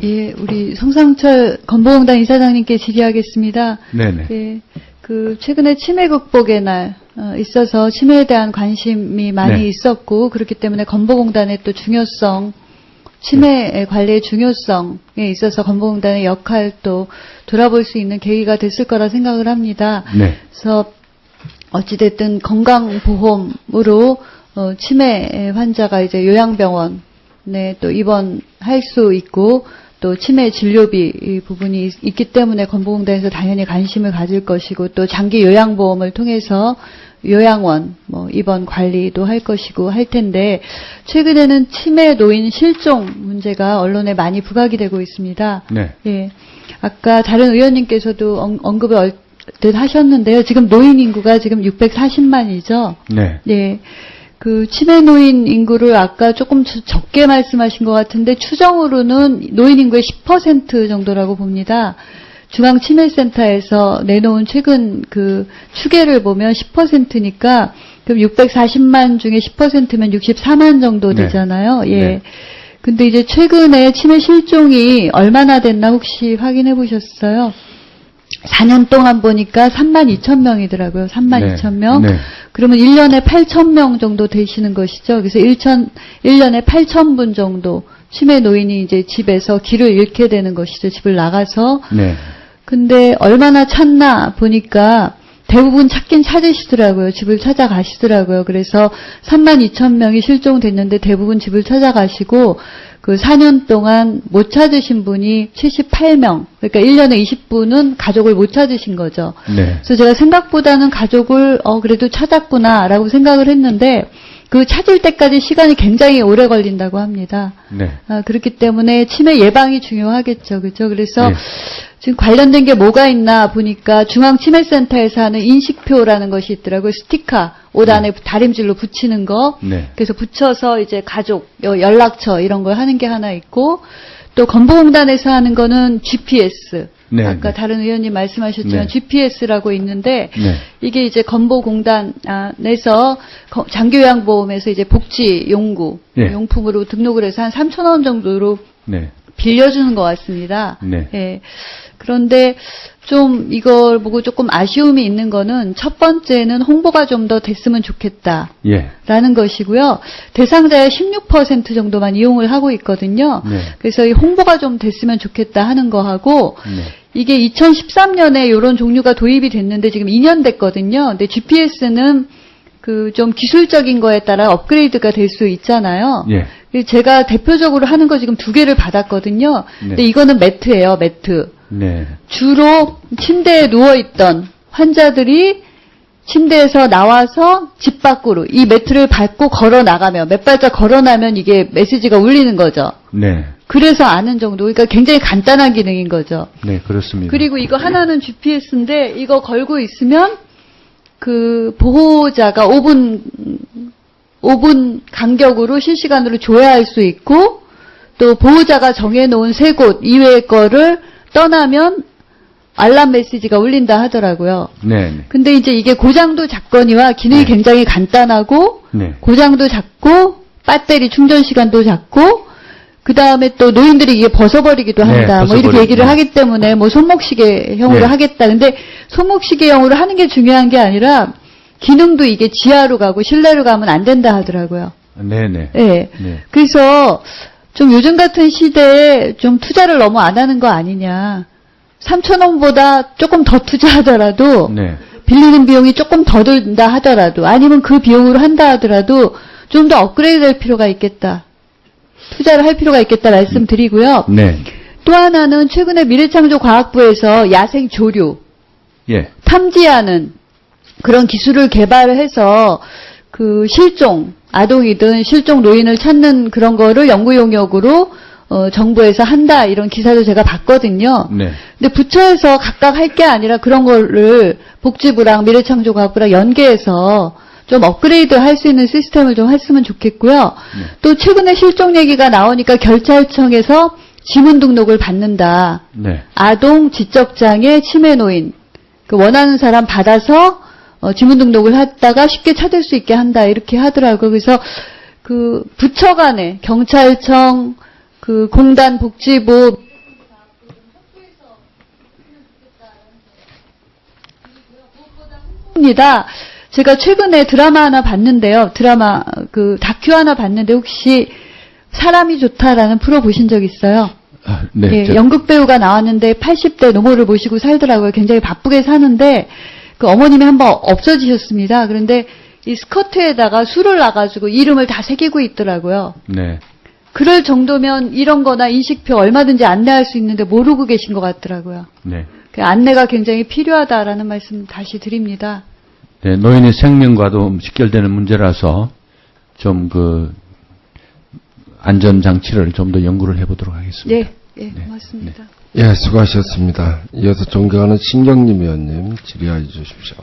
예, 우리 송상철 건보공단 이사장님께 질의하겠습니다. 네네. 예, 최근에 치매 극복의 날 있어서 치매에 대한 관심이 많이 네. 있었고, 그렇기 때문에 건보공단의 또 중요성, 치매 관리의 중요성에 있어서 건보공단의 역할도 돌아볼 수 있는 계기가 됐을 거라 생각을 합니다. 네. 그래서 어찌됐든 건강보험으로 치매 환자가 이제 요양병원에 또 입원할 수 있고, 또 치매 진료비 이 부분이 있기 때문에 건보공단에서 당연히 관심을 가질 것이고, 또 장기 요양보험을 통해서 요양원 입원 관리도 할 것이고 할 텐데, 최근에는 치매 노인 실종 문제가 언론에 많이 부각이 되고 있습니다. 네. 예. 아까 다른 의원님께서도 언급을 얼핏 하셨는데요. 지금 노인 인구가 지금 640만이죠. 네. 예. 치매 노인 인구를 아까 조금 적게 말씀하신 것 같은데, 추정으로는 노인 인구의 10% 정도라고 봅니다. 중앙치매센터에서 내놓은 최근 추계를 보면 10%니까, 그럼 640만 중에 10%면 64만 정도 되잖아요. 네. 예. 네. 근데 이제 최근에 치매 실종이 얼마나 됐나 혹시 확인해 보셨어요? 4년 동안 보니까 32,000명이더라고요. 32,000명. 네. 그러면 1년에 8,000명 정도 되시는 것이죠. 그래서 1년에 8,000분 정도 치매 노인이 이제 집에서 길을 잃게 되는 것이죠. 집을 나가서. 네. 근데 얼마나 찾나 보니까 대부분 찾긴 찾으시더라고요. 집을 찾아가시더라고요. 그래서 32,000명이 실종됐는데 대부분 집을 찾아가시고, 4년 동안 못 찾으신 분이 78명, 그러니까 1년에 20분은 가족을 못 찾으신 거죠. 네. 그래서 제가 생각보다는 가족을 그래도 찾았구나라고 생각을 했는데, 찾을 때까지 시간이 굉장히 오래 걸린다고 합니다. 네. 그렇기 때문에 치매 예방이 중요하겠죠. 그렇죠? 그래서 네. 지금 관련된 게 뭐가 있나 보니까 중앙치매센터에서 하는 인식표라는 것이 있더라고요. 스티커, 옷 안에 다림질로 붙이는 거. 네. 그래서 붙여서 이제 가족, 연락처 이런 걸 하는 게 하나 있고, 또 건보공단에서 하는 거는 GPS. 네. 아까 네. 다른 의원님 말씀하셨지만 네. GPS라고 있는데, 네. 이게 이제 건보공단에서 장기요양보험에서 이제 복지용구, 네. 용품으로 등록을 해서 한 3,000원 정도로 네. 빌려주는 것 같습니다. 네. 예. 그런데 좀 이걸 보고 조금 아쉬움이 있는 거는, 첫 번째는 홍보가 좀 더 됐으면 좋겠다. 예. 라는 것이고요. 대상자의 16% 정도만 이용을 하고 있거든요. 네. 그래서 이 홍보가 좀 됐으면 좋겠다 하는 거하고, 네. 이게 2013년에 이런 종류가 도입이 됐는데 지금 2년 됐거든요. 근데 GPS는 좀 기술적인 거에 따라 업그레이드가 될 수 있잖아요. 예. 제가 대표적으로 하는 거 지금 2개를 받았거든요. 네. 근데 이거는 매트예요, 매트. 네. 주로 침대에 누워있던 환자들이 침대에서 나와서 집 밖으로 이 매트를 밟고 걸어 나가면, 몇 발짝 걸어 나면 이게 메시지가 울리는 거죠. 네. 그래서 아는 정도. 그러니까 굉장히 간단한 기능인 거죠. 네, 그렇습니다. 그리고 이거 하나는 GPS인데, 이거 걸고 있으면 보호자가 5분 간격으로 실시간으로 조회할 수 있고, 또 보호자가 정해놓은 3곳 이외의 거를 떠나면 알람 메시지가 울린다 하더라고요. 네. 네. 근데 이제 이게 고장도 작거니와 기능이 네. 굉장히 간단하고, 네. 고장도 작고, 배터리 충전 시간도 작고, 그 다음에 또 노인들이 이게 벗어버리기도 네, 한다. 이렇게 얘기를 하기 때문에 손목시계형으로 네. 하겠다. 근데 손목시계형으로 하는 게 중요한 게 아니라, 기능도 이게 지하로 가고 실내로 가면 안 된다 하더라고요. 네네. 네. 네. 그래서 좀 요즘 같은 시대에 좀 투자를 너무 안 하는 거 아니냐. 3,000원보다 조금 더 투자하더라도, 네. 빌리는 비용이 조금 더 든다 하더라도, 아니면 그 비용으로 한다 하더라도 좀 더 업그레이드 할 필요가 있겠다. 투자를 할 필요가 있겠다 말씀드리고요. 네. 또 하나는 최근에 미래창조과학부에서 야생 조류, 예. 탐지하는 그런 기술을 개발해서 실종, 아동이든 실종 노인을 찾는 그런 거를 연구 용역으로 정부에서 한다, 이런 기사도 제가 봤거든요. 네. 근데 부처에서 각각 할 게 아니라 그런 거를 복지부랑 미래창조과학부랑 연계해서 좀 업그레이드 할 수 있는 시스템을 좀 했으면 좋겠고요. 네. 또 최근에 실종 얘기가 나오니까 결찰청에서 지문 등록을 받는다. 네. 아동, 지적장애, 치매 노인, 원하는 사람 받아서 지문 등록을 했다가 쉽게 찾을 수 있게 한다, 이렇게 하더라고요. 그래서 부처 간에 경찰청, 공단, 복지부, 있습니다. 제가 최근에 드라마 하나 봤는데요. 다큐 하나 봤는데 혹시 사람이 좋다라는 프로 보신 적 있어요? 네. 예, 연극 배우가 나왔는데 80대 노모를 모시고 살더라고요. 굉장히 바쁘게 사는데 그 어머님이 한번 없어지셨습니다. 그런데 이 스커트에다가 술을 놔가지고 이름을 다 새기고 있더라고요. 네. 그럴 정도면 이런 거나 인식표 얼마든지 안내할 수 있는데 모르고 계신 것 같더라고요. 네. 그 안내가 굉장히 필요하다라는 말씀 다시 드립니다. 네, 노인의 생명과도 직결되는 문제라서 좀 안전장치를 좀 더 연구를 해보도록 하겠습니다. 네, 고맙습니다. 예, 수고하셨습니다. 이어서 존경하는 신경림 의원님 질의해 주십시오.